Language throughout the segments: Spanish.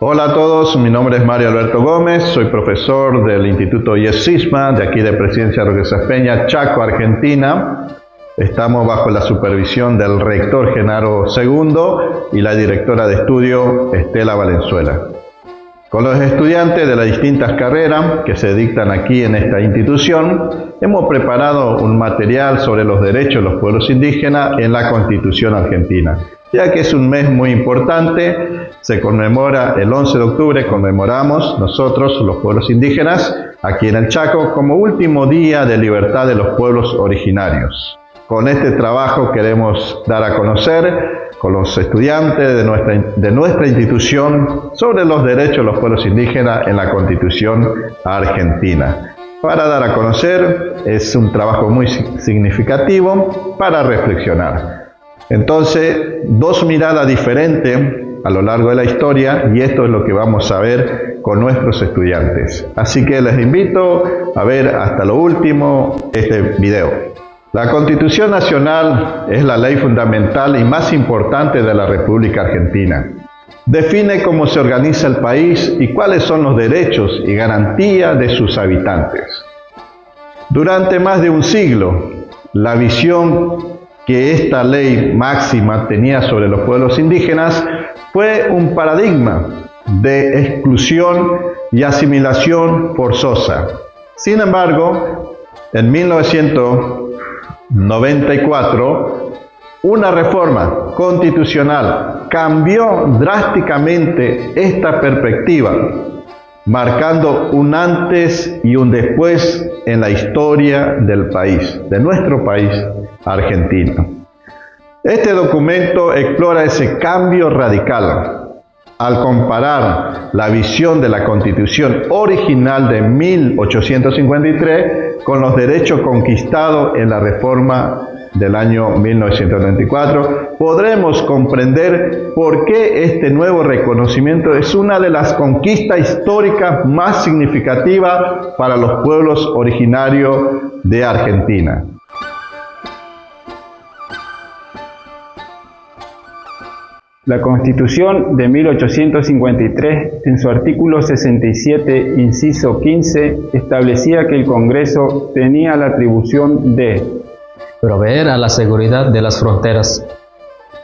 Hola a todos, mi nombre es Mario Alberto Gómez, soy profesor del Instituto IES-SISMA, de aquí de Presidencia Roque Saspeña, Chaco, Argentina. Estamos bajo la supervisión del rector Genaro II y la directora de estudio Estela Valenzuela. Con los estudiantes de las distintas carreras que se dictan aquí en esta institución, hemos preparado un material sobre los derechos de los pueblos indígenas en la Constitución argentina. Ya que es un mes muy importante, se conmemora el 11 de octubre, conmemoramos nosotros, los pueblos indígenas, aquí en el Chaco, como último día de libertad de los pueblos originarios. Con este trabajo queremos dar a conocer con los estudiantes de nuestra institución sobre los derechos de los pueblos indígenas en la Constitución argentina. Para dar a conocer es un trabajo muy significativo para reflexionar. Entonces, dos miradas diferentes a lo largo de la historia, y esto es lo que vamos a ver con nuestros estudiantes. Así que les invito a ver hasta lo último este video. La Constitución Nacional es la ley fundamental y más importante de la República Argentina. Define cómo se organiza el país y cuáles son los derechos y garantías de sus habitantes. Durante más de un siglo, la visión que esta ley máxima tenía sobre los pueblos indígenas fue un paradigma de exclusión y asimilación forzosa. Sin embargo, en 1994, una reforma constitucional cambió drásticamente esta perspectiva, marcando un antes y un después en la historia del país, de nuestro país, Argentina. Este documento explora ese cambio radical al comparar la visión de la Constitución original de 1853 con los derechos conquistados en la reforma del año 1994, podremos comprender por qué este nuevo reconocimiento es una de las conquistas históricas más significativas para los pueblos originarios de Argentina. La Constitución de 1853, en su artículo 67, inciso 15, establecía que el Congreso tenía la atribución de proveer a la seguridad de las fronteras,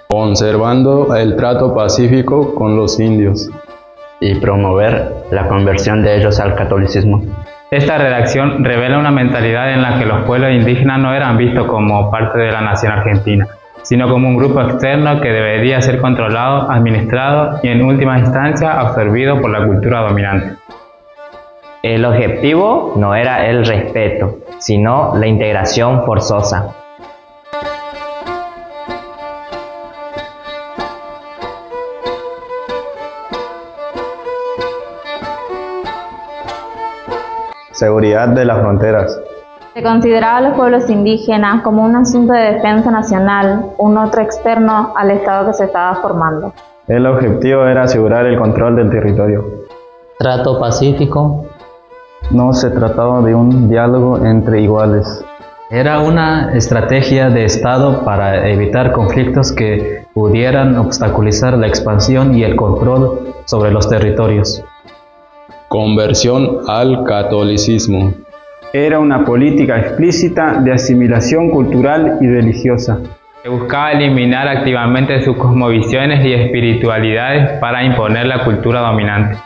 conservando el trato pacífico con los indios, y promover la conversión de ellos al catolicismo. Esta redacción revela una mentalidad en la que los pueblos indígenas no eran vistos como parte de la nación argentina, sino como un grupo externo que debería ser controlado, administrado y en última instancia absorbido por la cultura dominante. El objetivo no era el respeto, sino la integración forzosa. seguridad de las fronteras. Se consideraba a los pueblos indígenas como un asunto de defensa nacional, un otro externo al Estado que se estaba formando. El objetivo era asegurar el control del territorio. trato pacífico. No se trataba de un diálogo entre iguales. Era una estrategia de Estado para evitar conflictos que pudieran obstaculizar la expansión y el control sobre los territorios. Conversión al catolicismo. Era una política explícita de asimilación cultural y religiosa. Se buscaba eliminar activamente sus cosmovisiones y espiritualidades para imponer la cultura dominante.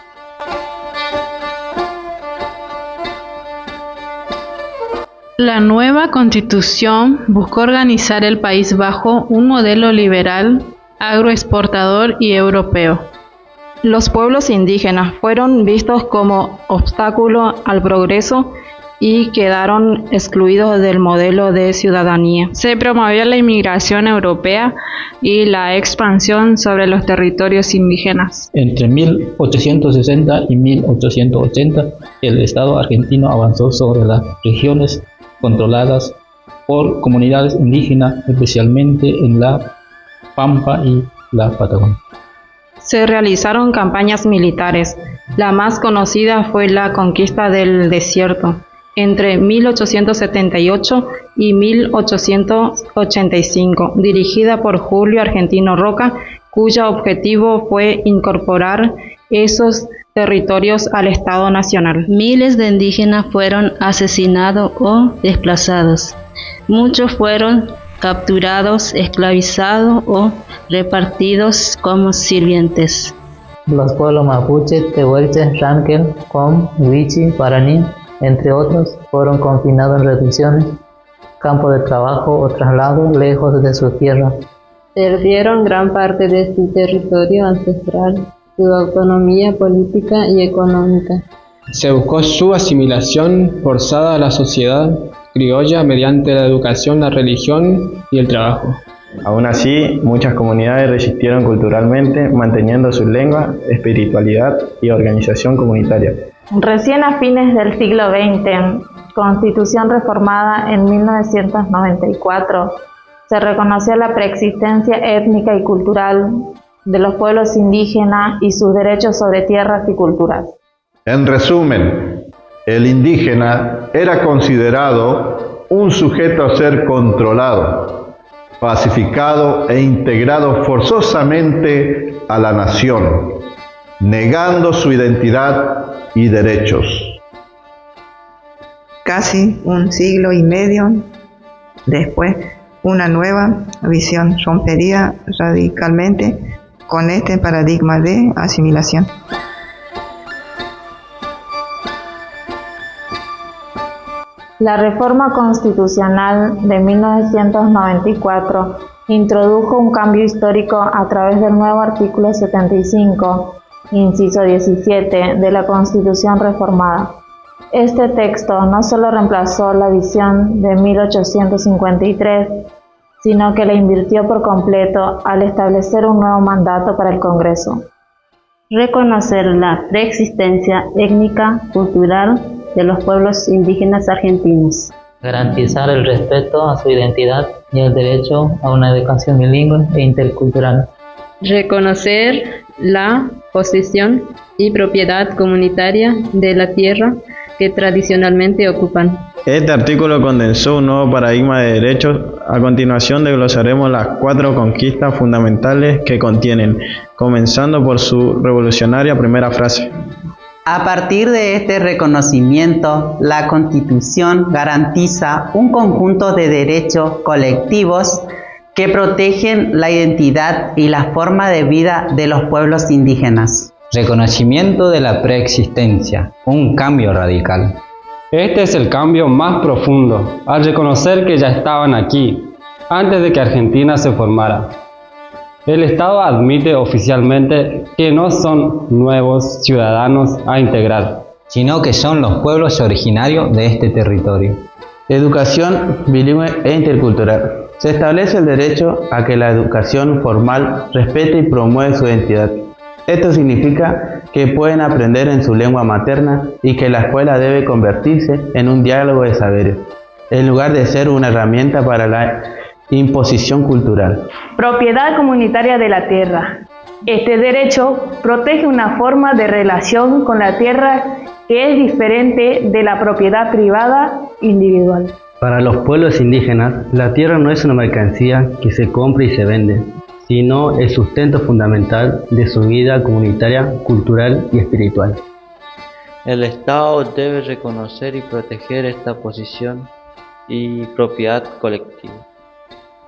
La nueva Constitución buscó organizar el país bajo un modelo liberal, agroexportador y europeo. Los pueblos indígenas fueron vistos como obstáculo al progreso y quedaron excluidos del modelo de ciudadanía. Se promovió la inmigración europea y la expansión sobre los territorios indígenas. Entre 1860 y 1880, el Estado argentino avanzó sobre las regiones controladas por comunidades indígenas, especialmente en la Pampa y la Patagonia. Se realizaron campañas militares. La más conocida fue la conquista del desierto, entre 1878 y 1885, dirigida por Julio Argentino Roca, cuyo objetivo fue incorporar esos territorios al Estado Nacional. Miles de indígenas fueron asesinados o desplazados. Muchos fueron capturados, esclavizados o repartidos como sirvientes. Los pueblos mapuche, tehuelche, ranquel, com, huichi, guaraní, entre otros, fueron confinados en reducciones, campos de trabajo o traslado lejos de su tierra. Perdieron gran parte de su territorio ancestral, su autonomía política y económica. Se buscó su asimilación forzada a la sociedad criolla mediante la educación, la religión y el trabajo. Aún así, muchas comunidades resistieron culturalmente, manteniendo su lengua, espiritualidad y organización comunitaria. Recién a fines del siglo XX, Constitución reformada en 1994, se reconoció la preexistencia étnica y cultural de los pueblos indígenas y sus derechos sobre tierras y culturas. En resumen, el indígena era considerado un sujeto a ser controlado, pacificado e integrado forzosamente a la nación, negando su identidad y derechos. Casi un siglo y medio después, una nueva visión rompería radicalmente con este paradigma de asimilación. La reforma constitucional de 1994 introdujo un cambio histórico a través del nuevo artículo 75, inciso 17 de la Constitución reformada. Este texto no solo reemplazó la visión de 1853, sino que la invirtió por completo al establecer un nuevo mandato para el Congreso. Reconocer la preexistencia étnica, cultural de los pueblos indígenas argentinos. Garantizar el respeto a su identidad y el derecho a una educación bilingüe e intercultural. Reconocer la posesión y propiedad comunitaria de la tierra que tradicionalmente ocupan. Este artículo condensó un nuevo paradigma de derechos. A continuación desglosaremos las 4 conquistas fundamentales que contienen, comenzando por su revolucionaria primera frase. A partir de este reconocimiento, la Constitución garantiza un conjunto de derechos colectivos que protegen la identidad y la forma de vida de los pueblos indígenas. Reconocimiento de la preexistencia, un cambio radical. Este es el cambio más profundo, al reconocer que ya estaban aquí, antes de que Argentina se formara. El Estado admite oficialmente que no son nuevos ciudadanos a integrar, sino que son los pueblos originarios de este territorio. Educación bilingüe e intercultural. Se establece el derecho a que la educación formal respete y promueve su identidad. Esto significa que pueden aprender en su lengua materna y que la escuela debe convertirse en un diálogo de saberes, en lugar de ser una herramienta para la imposición cultural. Propiedad comunitaria de la tierra. Este derecho protege una forma de relación con la tierra que es diferente de la propiedad privada individual. Para los pueblos indígenas, la tierra no es una mercancía que se compra y se vende, sino el sustento fundamental de su vida comunitaria, cultural y espiritual. El Estado debe reconocer y proteger esta posición y propiedad colectiva.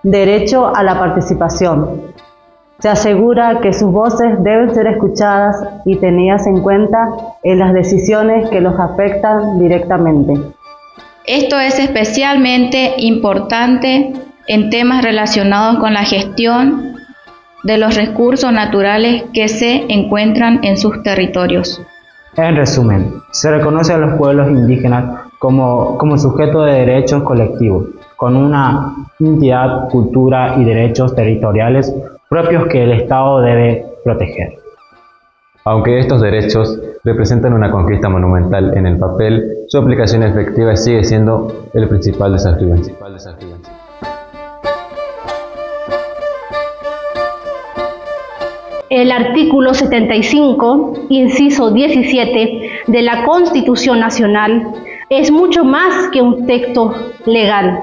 Derecho a la participación. Se asegura que sus voces deben ser escuchadas y tenidas en cuenta en las decisiones que los afectan directamente. Esto es especialmente importante en temas relacionados con la gestión de los recursos naturales que se encuentran en sus territorios. En resumen, se reconoce a los pueblos indígenas como sujetos de derechos colectivos, con una identidad, cultura y derechos territoriales propios que el Estado debe proteger. Aunque estos derechos representan una conquista monumental en el papel, su aplicación efectiva sigue siendo el principal desafío. El artículo 75, inciso 17 de la Constitución Nacional es mucho más que un texto legal.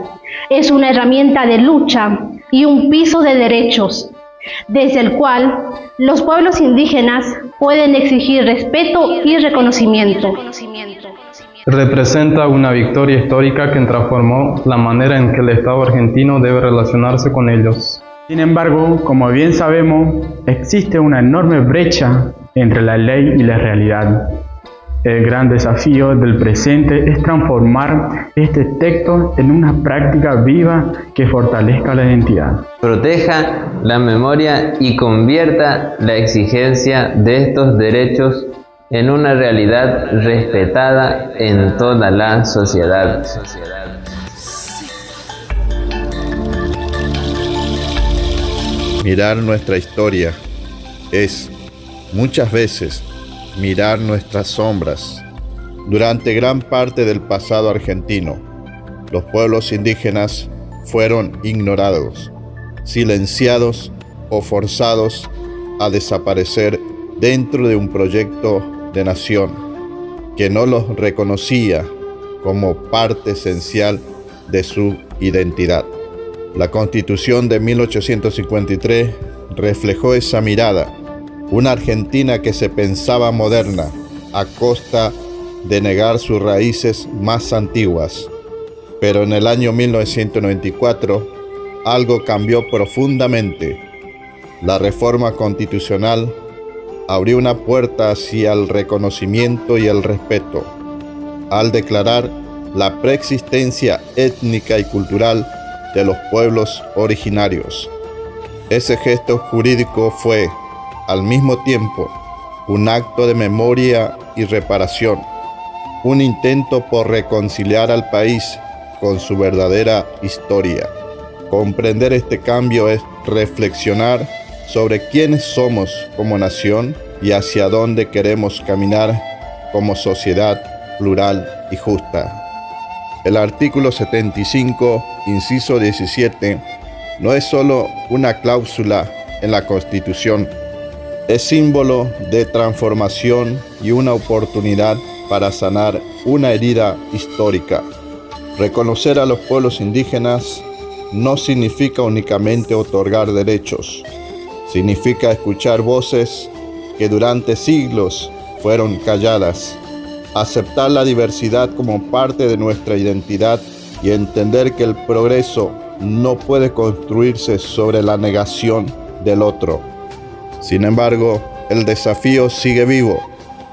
Es una herramienta de lucha y un piso de derechos. desde el cual los pueblos indígenas pueden exigir respeto y reconocimiento. Representa una victoria histórica que transformó la manera en que el Estado argentino debe relacionarse con ellos. Sin embargo, como bien sabemos, existe una enorme brecha entre la ley y la realidad. El gran desafío del presente es transformar este texto en una práctica viva que fortalezca la identidad, proteja la memoria y convierta la exigencia de estos derechos en una realidad respetada en toda la sociedad. Mirar nuestra historia es, muchas veces, mirar nuestras sombras. Durante gran parte del pasado argentino, los pueblos indígenas fueron ignorados, silenciados o forzados a desaparecer dentro de un proyecto de nación que no los reconocía como parte esencial de su identidad. La Constitución de 1853 reflejó esa mirada, una Argentina que se pensaba moderna a costa de negar sus raíces más antiguas. Pero en el año 1994 algo cambió profundamente. La reforma constitucional abrió una puerta hacia el reconocimiento y el respeto, al declarar la preexistencia étnica y cultural de los pueblos originarios. Ese gesto jurídico fue, al mismo tiempo, un acto de memoria y reparación, un intento por reconciliar al país con su verdadera historia. Comprender este cambio es reflexionar sobre quiénes somos como nación y hacia dónde queremos caminar como sociedad plural y justa. El artículo 75, inciso 17, no es solo una cláusula en la Constitución, es símbolo de transformación y una oportunidad para sanar una herida histórica. Reconocer a los pueblos indígenas no significa únicamente otorgar derechos, significa escuchar voces que durante siglos fueron calladas, aceptar la diversidad como parte de nuestra identidad y entender que el progreso no puede construirse sobre la negación del otro. Sin embargo, el desafío sigue vivo.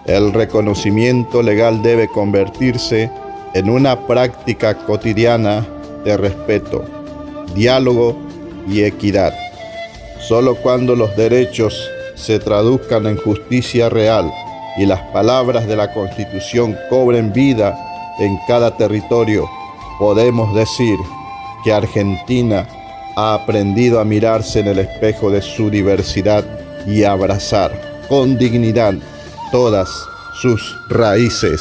El reconocimiento legal debe convertirse en una práctica cotidiana de respeto, diálogo y equidad. Solo cuando los derechos se traduzcan en justicia real y las palabras de la Constitución cobren vida en cada territorio, podemos decir que Argentina ha aprendido a mirarse en el espejo de su diversidad y abrazar con dignidad todas sus raíces.